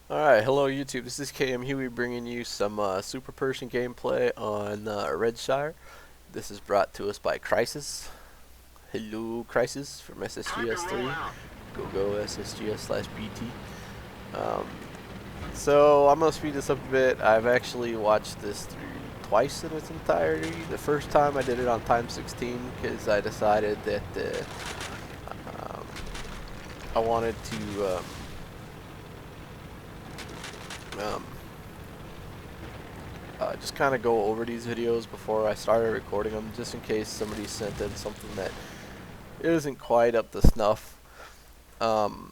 Alright, hello YouTube, this is KM Huey bringing you some Super Persian gameplay on Redshire. This is brought to us by Crisis. Hello Crisis from SSGS3. Go SSGS/BT. Um, so I'm going to speed this up a bit. I've actually watched this through twice in its entirety. The first time I did it on time 16 because I decided that um, I wanted to just kind of go over these videos before I started recording them, just in case somebody sent in something that isn't quite up to snuff. And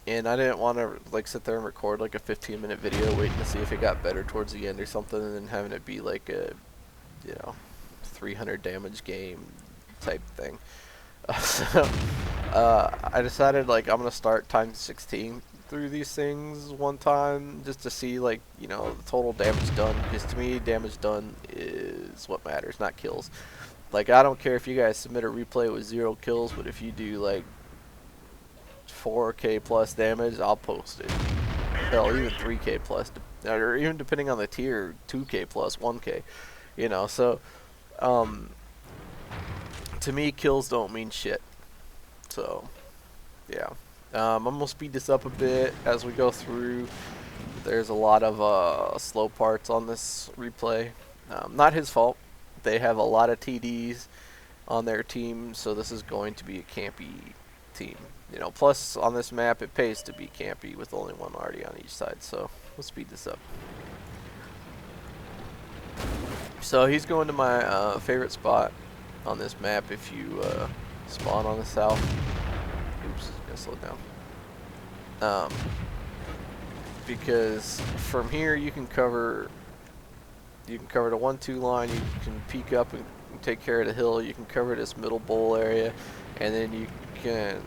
I didn't want to like sit there and record like a 15-minute video waiting to see if it got better towards the end or something, and then having it be like a 300 damage game type thing. So I decided like I'm gonna start times 16 through these things one time just to see like the total damage done, because to me damage done is what matters, not kills. Like I don't care if you guys submit a replay with 0 kills, but if you do like 4k plus damage, I'll post it. Hell, even 3k plus, or even depending on the tier, 2k plus, 1k. So to me kills don't mean shit. So yeah. I'm going to speed this up a bit as we go through. There's a lot of slow parts on this replay. Not his fault. They have a lot of TDs on their team, so this is going to be a campy team. Plus on this map it pays to be campy with only one already on each side, so we'll speed this up. So he's going to my favorite spot on this map if you spawn on the south. Oops, gotta slow down. Because from here you can cover the 1-2 line, you can peek up and take care of the hill, you can cover this middle bowl area, and then you can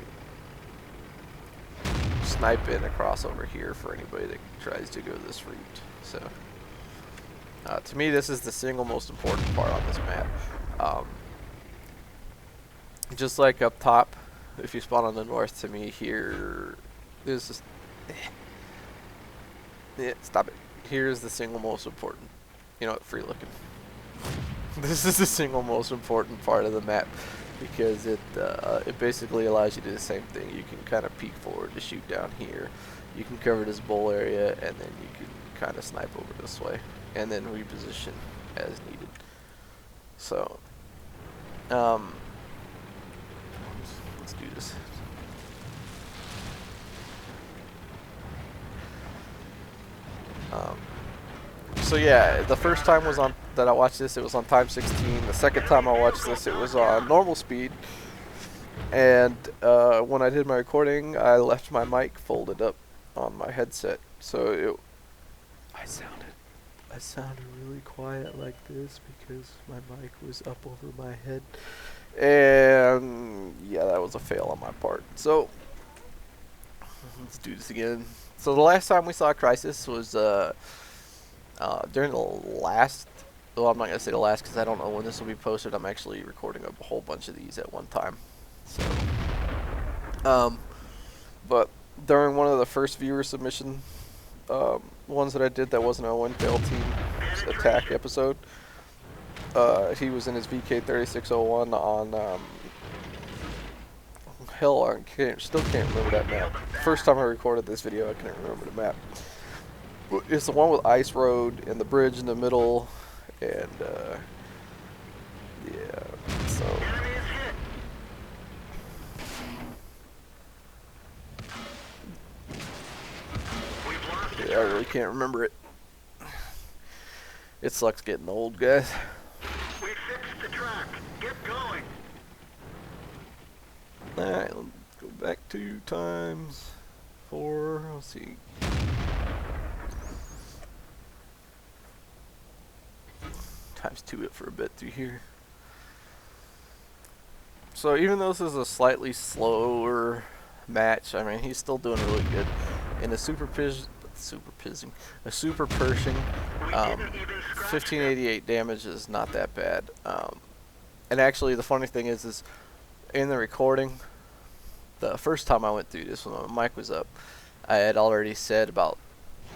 snipe in across over here for anybody that tries to go this route. So to me this is the single most important part on this map. Just like up top, if you spawn on the north, to me here is just stop it. Here's the single most important. Free looking. This is the single most important part of the map, because it basically allows you to do the same thing. You can kind of peek forward to shoot down here. You can cover this bowl area, and then you can kind of snipe over this way, and then reposition as needed. So, let's do this. So yeah, the first time was on that I watched this, it was on time 16. The second time I watched this, it was on normal speed. And when I did my recording, I left my mic folded up on my headset, so I sounded really quiet like this because my mic was up over my head. And yeah, that was a fail on my part. So let's do this again. So the last time we saw Crisis was during the last, well, I'm not going to say the last because I don't know when this will be posted. I'm actually recording a whole bunch of these at one time. So, but during one of the first viewer submission ones that I did that wasn't a win-fail team attack episode, he was in his VK3601 on, hell, I still can't remember that map. First time I recorded this video, I couldn't remember the map. It's the one with Ice Road and the bridge in the middle, and yeah, so yeah, I really can't remember it. It sucks getting old, guys. We fixed the track. Get going. Alright, let's go back 2 times 4. Let's see. Times 2 it for a bit through here. So even though this is a slightly slower match, I mean he's still doing really good. In a Super Pershing, 1588 damage is not that bad. And actually the funny thing is in the recording, the first time I went through this when my mic was up, I had already said about,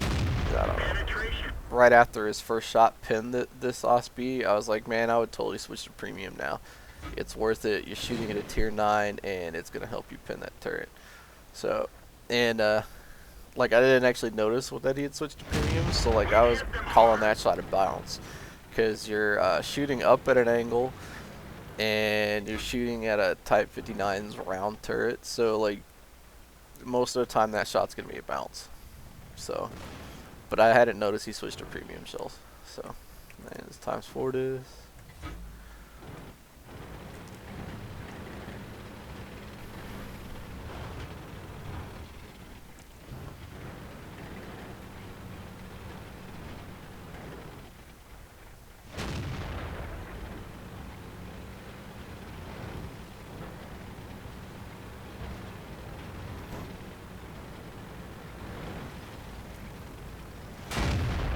I don't know, Penetration. right after his first shot pinned this OSB, I was like, man, I would totally switch to premium now. It's worth it. You're shooting at a tier 9, and it's going to help you pin that turret. So, and, like, I didn't actually notice that he had switched to premium, so, like, I was calling that shot a bounce. Because you're shooting up at an angle, and you're shooting at a Type 59's round turret, so, like, most of the time that shot's going to be a bounce. So, but I hadn't noticed he switched to premium shells. So, and it's times 4 this.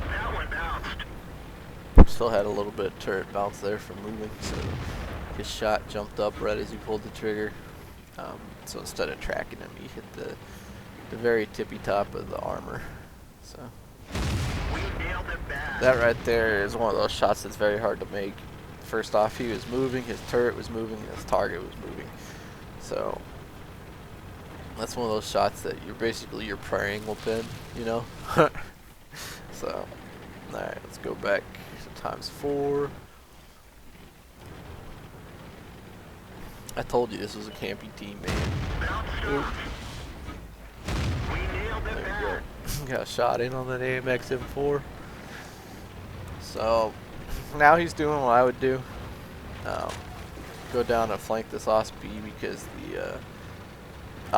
That one bounced. Still had a little bit of turret bounce there from moving, so his shot jumped up right as he pulled the trigger. So instead of tracking him, he hit the very tippy top of the armor. So We nailed him bad. that right there is one of those shots that's very hard to make. First off, he was moving, his turret was moving, his target was moving. So that's one of those shots that you're praying will pin, you know? So, alright, let's go back to times 4. I told you this was a campy team, man. Bounced Oop. off. We nailed him There we bad. go. Got a shot in on that AMX M4. So, now he's doing what I would do. Go down and flank this OSB because the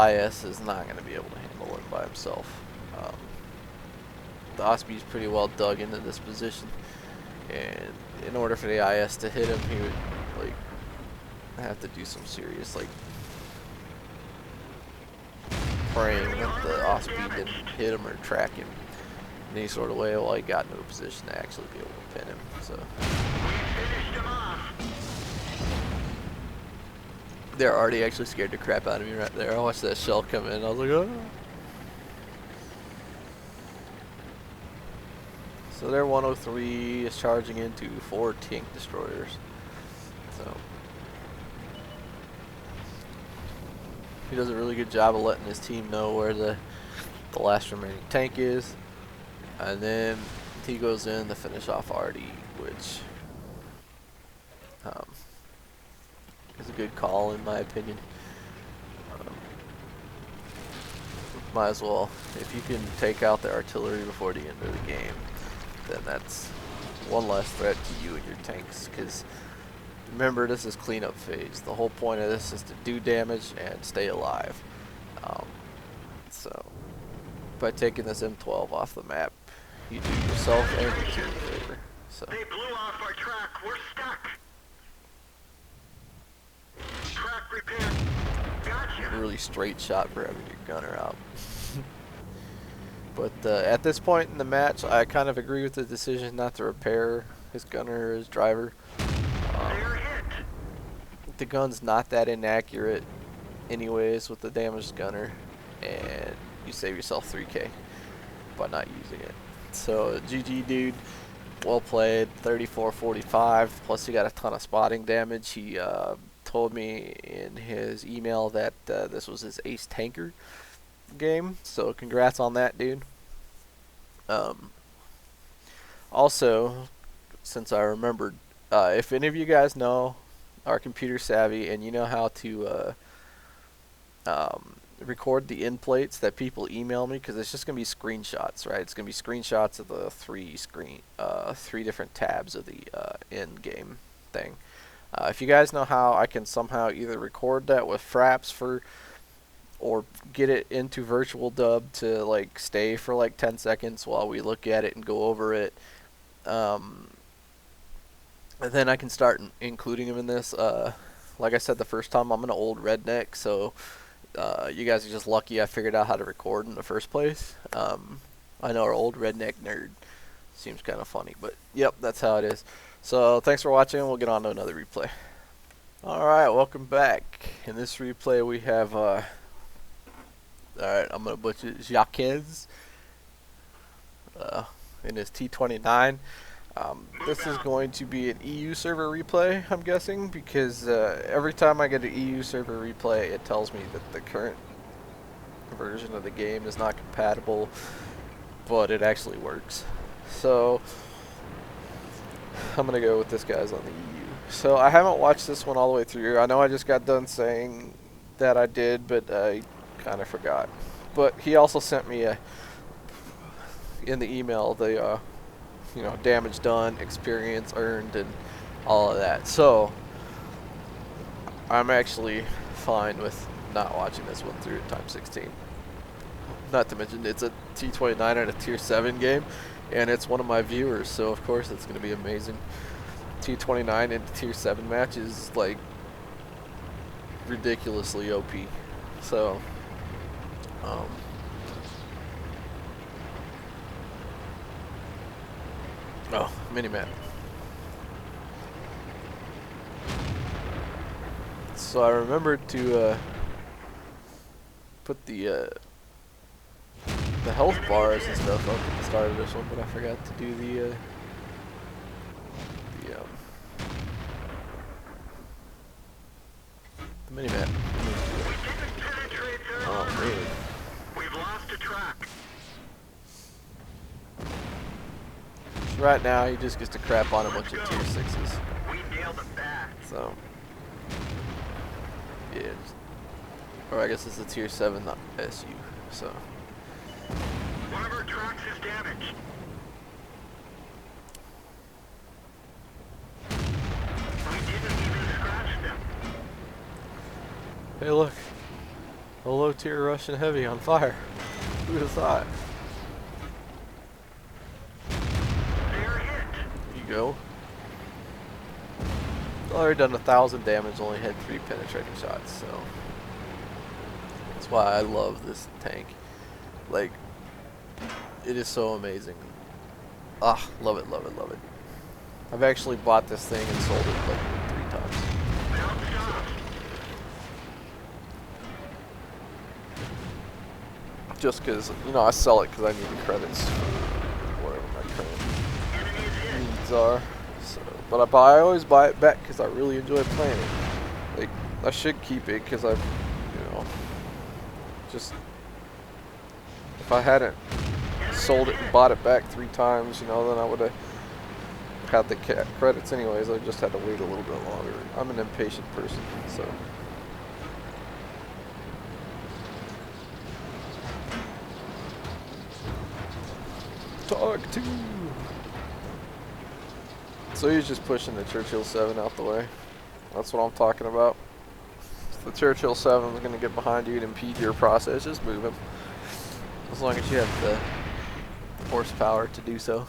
IS is not going to be able to handle him by himself. The OSB is pretty well dug into this position, and in order for the IS to hit him, he would like have to do some serious like praying that the OSB didn't hit him or track him in any sort of way while he got into a position to actually be able to pin him. So Finished him off. they're already actually scared the crap out of me right there. I watched that shell come in. I was like, oh. So their 103 is charging into 4 tank destroyers. So he does a really good job of letting his team know where the last remaining tank is, and then he goes in to finish off RD, which is a good call in my opinion. Might as well, if you can take out the artillery before the end of the game, then that's one less threat to you and your tanks, because remember, this is cleanup phase. The whole point of this is to do damage and stay alive. So by taking this M12 off the map, you do yourself and your team a favor. So They blew off our track. We're stuck. Track repair. Gotcha. really straight shot for having your gunner out. But at this point in the match, I kind of agree with the decision not to repair his gunner or his driver. They're hit. The gun's not that inaccurate anyways with the damaged gunner, and you save yourself 3k by not using it. So GG, dude, well played. 34-45, plus he got a ton of spotting damage. He told me in his email that this was his ace tanker game, so congrats on that, dude. Also, since I remembered, if any of you guys know, are computer savvy and you know how to record the end plates that people email me, because it's just gonna be screenshots, right? It's gonna be screenshots of the three different tabs of the end game thing. If you guys know how I can somehow either record that with Fraps or get it into virtual dub to like stay for like 10 seconds while we look at it and go over it, and then I can start including them in this. Like I said the first time, I'm an old redneck, so you guys are just lucky I figured out how to record in the first place. I know our old redneck nerd. Seems kind of funny, but yep, that's how it is. So thanks for watching. We'll get on to another replay. Alright, welcome back. In this replay we have Alright, I'm gonna butcher Jacques uh, in his T29. This is going to be an EU server replay, I'm guessing, because every time I get an EU server replay, it tells me that the current version of the game is not compatible, but it actually works. So I'm gonna go with this guy's on the EU. So I haven't watched this one all the way through. I know I just got done saying that I did, but I kind of forgot. But he also sent me in the email the damage done, experience earned, and all of that. So I'm actually fine with not watching this one through at times 16. Not to mention it's a T29 and a tier 7 game, and it's one of my viewers, so of course it's going to be amazing. T29 into tier 7 match is like ridiculously OP. So oh, mini-map. So I remembered to put the health bars and stuff up at the start of this one, but I forgot to do the mini-map. Oh, really? We've lost a track. So right now, he just gets to crap on a bunch of tier 6s. We nailed it back. So, yeah. Or I guess it's a tier 7, not SU. So. One of our tracks is damaged. We didn't even scratch them. Hey, look. A low tier Russian heavy on fire. Who would have thought? They're hit. There you go. Already done 1,000 damage, only had 3 penetrating shots, so. That's why I love this tank. Like, it is so amazing. Ah, love it, love it, love it. I've actually bought this thing and sold it like 3 times. Just because, I sell it because I need the credits for whatever my current needs are. So, but I always buy it back because I really enjoy playing it. Like, I should keep it because just, if I hadn't sold it and bought it back 3 times, then I would have had the credits anyways. I just had to wait a little bit longer. I'm an impatient person, so. Talk to. So he's just pushing the Churchill 7 out the way. That's what I'm talking about. If the Churchill 7 is going to get behind you and impede your process, just move him. As long as you have the horsepower to do so.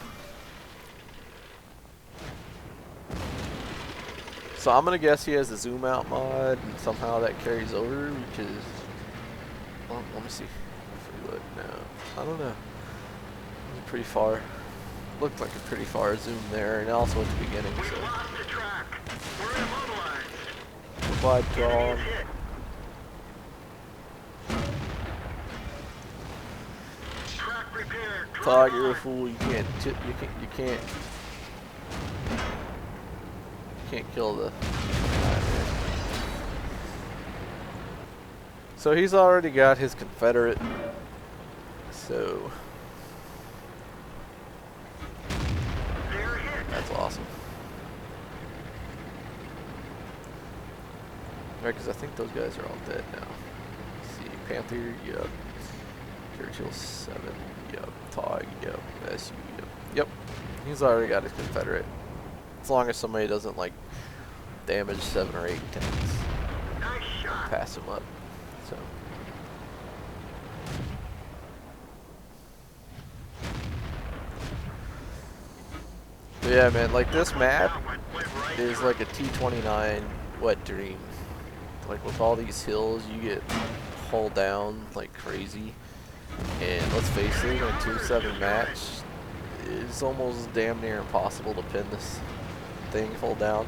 So I'm going to guess he has a zoom out mod and somehow that carries over because, well, let me see. If we look now, I don't know. Pretty far. Looked like a pretty far zoom there, and also at the beginning. We So. lost the track. We're immobilized. Goodbye, John. Hit. Track repaired. Todd, you're a fool. You can't kill the. So he's already got his Confederate. So. That's awesome. Right, because I think those guys are all dead now. Let's see, Panther, yep. Churchill 7, yep. Tog, yep. SU, yep. Yep. He's already got his Confederate. As long as somebody doesn't, like, damage 7 or 8 tanks. Nice shot. Pass him up. So. But yeah, man, like this map is like a T29 wet dream. Like with all these hills, you get hauled down like crazy. And let's face it, in a tier 7 match, it's almost damn near impossible to pin this thing full down.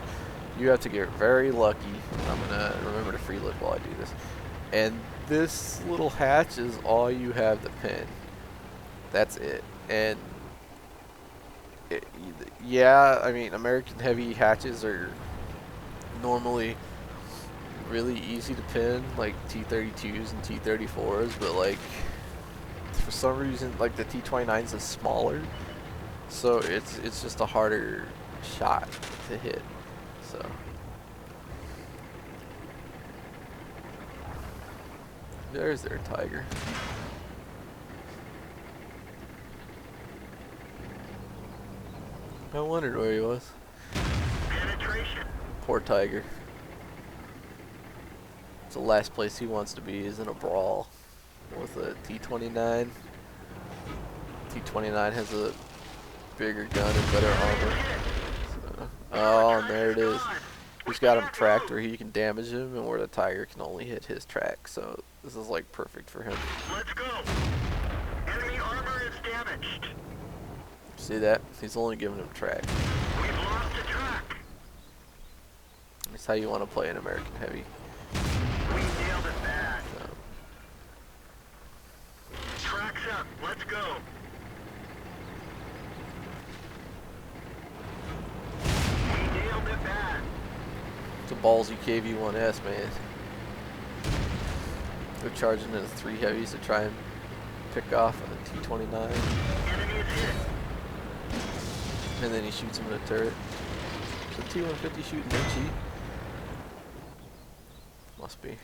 You have to get very lucky. I'm gonna remember to free look while I do this. And this little hatch is all you have to pin. That's it. And it, yeah, I mean, American heavy hatches are normally really easy to pin, like T32s and T34s, but like for some reason, like the T29s is smaller, so it's just a harder shot to hit. So there's their tiger. I wondered where he was. Penetration. Poor tiger. It's the last place he wants to be is in a brawl with a T29. T29 has a bigger gun and better armor. So, oh, and there it is. He's got him tracked where he can damage him and where the tiger can only hit his track. So this is like perfect for him. Let's go. Enemy armor is damaged. See that? He's only giving him track. We've lost a track. That's how you want to play an American heavy. We nailed it bad. So, Tracks up. Let's go. We nailed it bad. it's a ballsy KV-1S, man. They're charging into 3 heavies to try and pick off a T29. Enemy is hit. And then he shoots him in a turret. So T-150 shooting HE. Must be.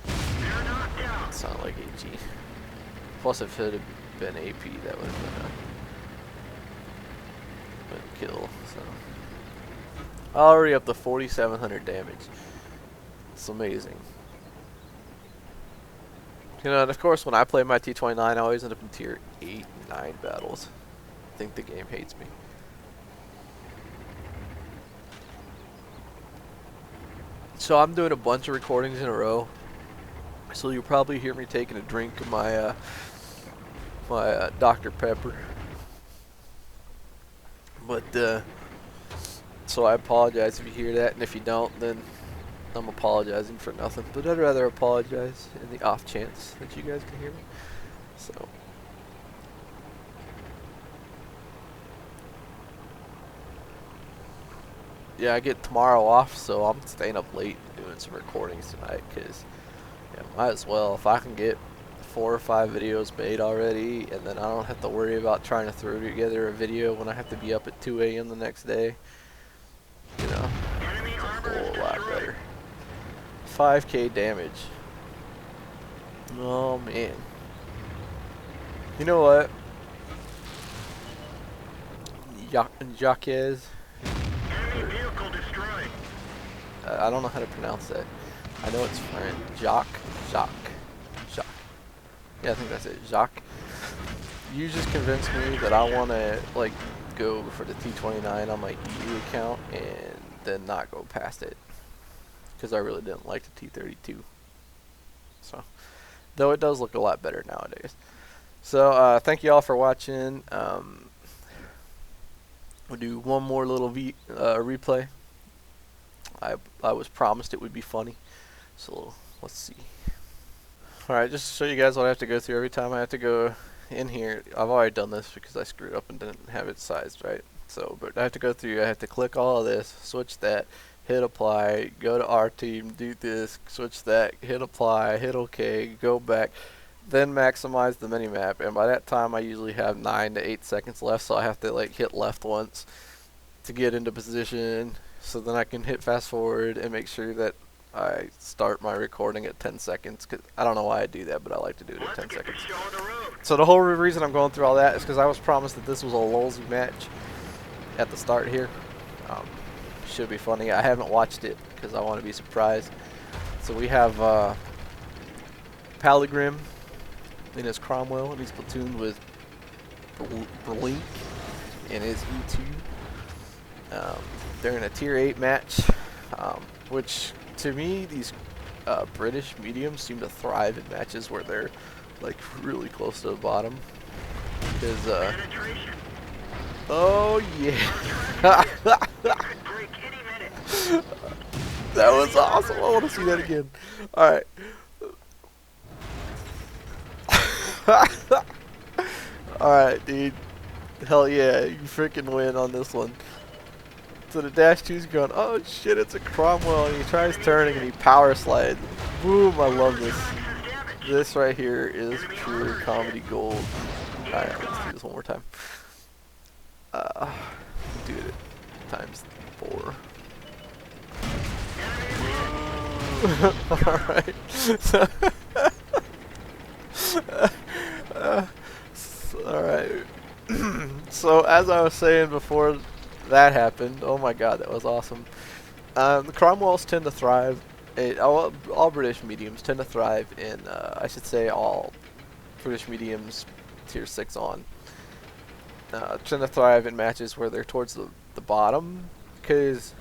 They're knocked down. Sound like HE. Plus if it had been AP, that would have been a kill. So already up to 4,700 damage. It's amazing. You know, and of course when I play my T-29, I always end up in tier 8 and 9 battles. I think the game hates me. So I'm doing a bunch of recordings in a row. So you'll probably hear me taking a drink of my Dr. Pepper. But so I apologize if you hear that, and if you don't, then I'm apologizing for nothing. But I'd rather apologize in the off chance that you guys can hear me. So yeah, I get tomorrow off, so I'm staying up late doing some recordings tonight, because yeah, might as well. If I can get 4 or 5 videos made already, and then I don't have to worry about trying to throw together a video when I have to be up at 2 a.m. the next day, you know, Enemy it's a armor is whole lot destroyed. better. 5k damage. Oh man. You know what? Jacques. Enemy vehicle destroyed. I don't know how to pronounce that. I know it's French. Jacques. Yeah, I think that's it. Jacques. You just convinced me that I want to like go for the T29 on my EU account and then not go past it, because I really didn't like the T32. So, though it does look a lot better nowadays. So thank you all for watching. We'll do one more little replay. I was promised it would be funny, so let's see. Alright, just to show you guys what I have to go through every time I have to go in here. I've already done this because I screwed up and didn't have it sized right. So, but I have to go through, I have to click all of this, switch that, hit apply, go to our team, do this, switch that, hit apply, hit OK, go back, then maximize the minimap. And by that time I usually have 9 to 8 seconds left, so I have to like hit left once to get into position, so then I can hit fast forward and make sure that I start my recording at 10 seconds. Cause I don't know why I do that, but I like to do it at 10 seconds. So the whole reason I'm going through all that is because I was promised that this was a lulzy match at the start here. Should be funny. I haven't watched it because I want to be surprised. So we have Paligrim in his Cromwell, and he's platooned with Berlink in his E2. They're in a tier 8 match, which to me, these British mediums seem to thrive in matches where they're like really close to the bottom. Because, oh yeah. That was awesome. I want to see that again. Alright. Alright, dude. Hell yeah, you freaking win on this one. So the Dash 2's going, oh shit, it's a Cromwell, and he tries turning and he power slides. Boom, I love this. This right here is pure comedy gold. Alright, let's do this one more time. Do it times 4. Alright. Alright. So as I was saying before that happened, oh my god, that was awesome. The Cromwells tend to thrive. All British mediums tend to thrive in, I should say, all British mediums tier 6 on. Tend to thrive in matches where they're towards the bottom, because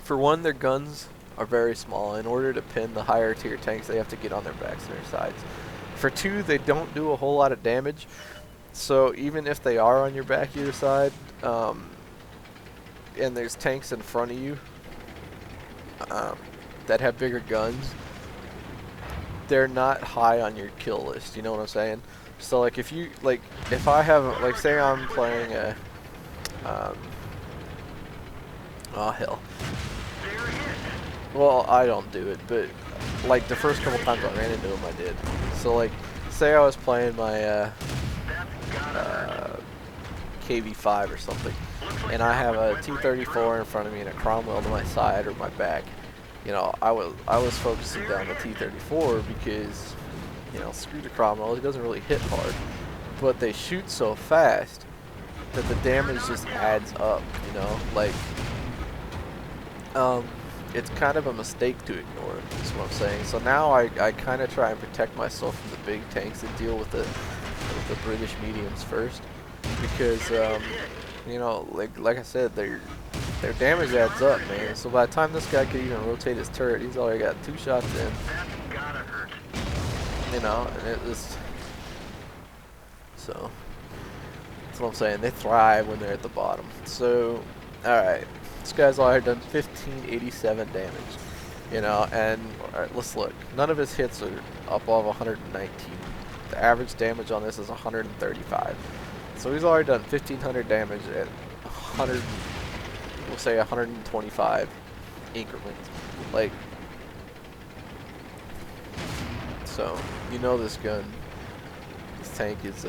for one, their guns are very small. In order to pin the higher tier tanks, they have to get on their backs and their sides. For two, they don't do a whole lot of damage, so even if they are on your back or your side, and there's tanks in front of you that have bigger guns, they're not high on your kill list, you know what I'm saying? So like if I have, like, say I'm playing a oh hell, well, I don't do it, but like the first couple times I ran into him, I did. So like, say I was playing my KV5 or something, and I have a T-34 in front of me and a Cromwell to my side or my back. You know, I was focusing down the T-34 because, you know, screw the Cromwell, he doesn't really hit hard, but they shoot so fast that the damage just adds up, you know, like, it's kind of a mistake to ignore, is what I'm saying. So now I kind of try and protect myself from the big tanks and deal with the British mediums first, because, you know, like I said, their damage adds up, man. So by the time this guy could even rotate his turret, he's already got 2 shots in. You know, and it was, so that's what I'm saying. They thrive when they're at the bottom. So, alright, this guy's already done 1587 damage, you know, and alright, let's look. None of his hits are above 119. The average damage on this is 135. So he's already done 1500 damage at 100, we'll say 125 increments. Like, so you know this gun, this tank is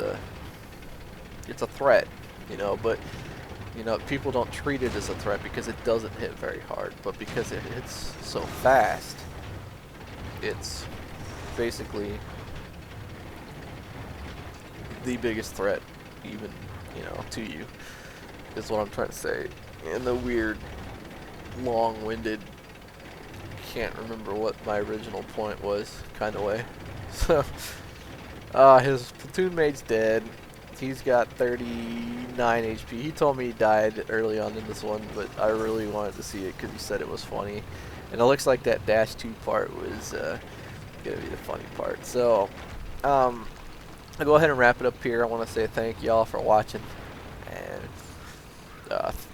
it's a threat, you know, but you know, people don't treat it as a threat because it doesn't hit very hard, but because it hits so fast, it's basically the biggest threat, even, you know, to you, is what I'm trying to say. In the weird, long-winded, can't remember what my original point was kind of way. So, his platoon mate's dead. He's got 39 HP. He told me he died early on in this one, but I really wanted to see it because he said it was funny. And it looks like that Dash 2 part was going to be the funny part. So, I'll go ahead and wrap it up here. I want to say thank y'all for watching. And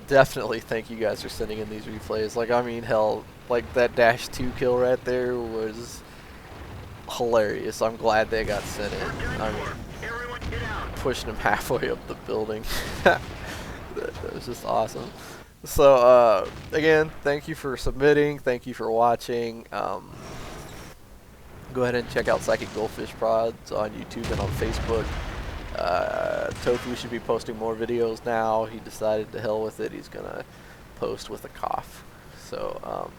definitely thank you guys for sending in these replays. Like, I mean, hell, like that Dash 2 kill right there was hilarious. I'm glad they got sent in. I mean, pushing him halfway up the building. that was just awesome. So, again, thank you for submitting. Thank you for watching. Go ahead and check out Psychic Goldfish Prods on YouTube and on Facebook. Tofu should be posting more videos now. He decided to hell with it. He's going to post with a cough. So,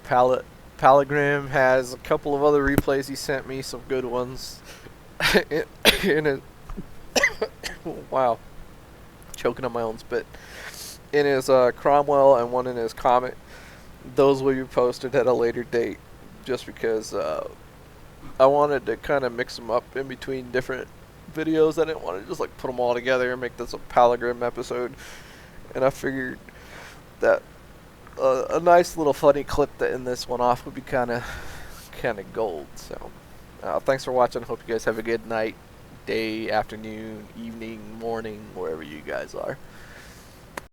Palagrim has a couple of other replays he sent me, some good ones. in it, wow, choking on my own spit. In his Cromwell and one in his Comet. Those will be posted at a later date, just because I wanted to kind of mix them up in between different videos. I didn't want to just like put them all together and make this a Palagrim episode. And I figured that a nice little funny clip to end this one off would be kind of gold. So thanks for watching. Hope you guys have a good night, day, afternoon, evening, morning, wherever you guys are.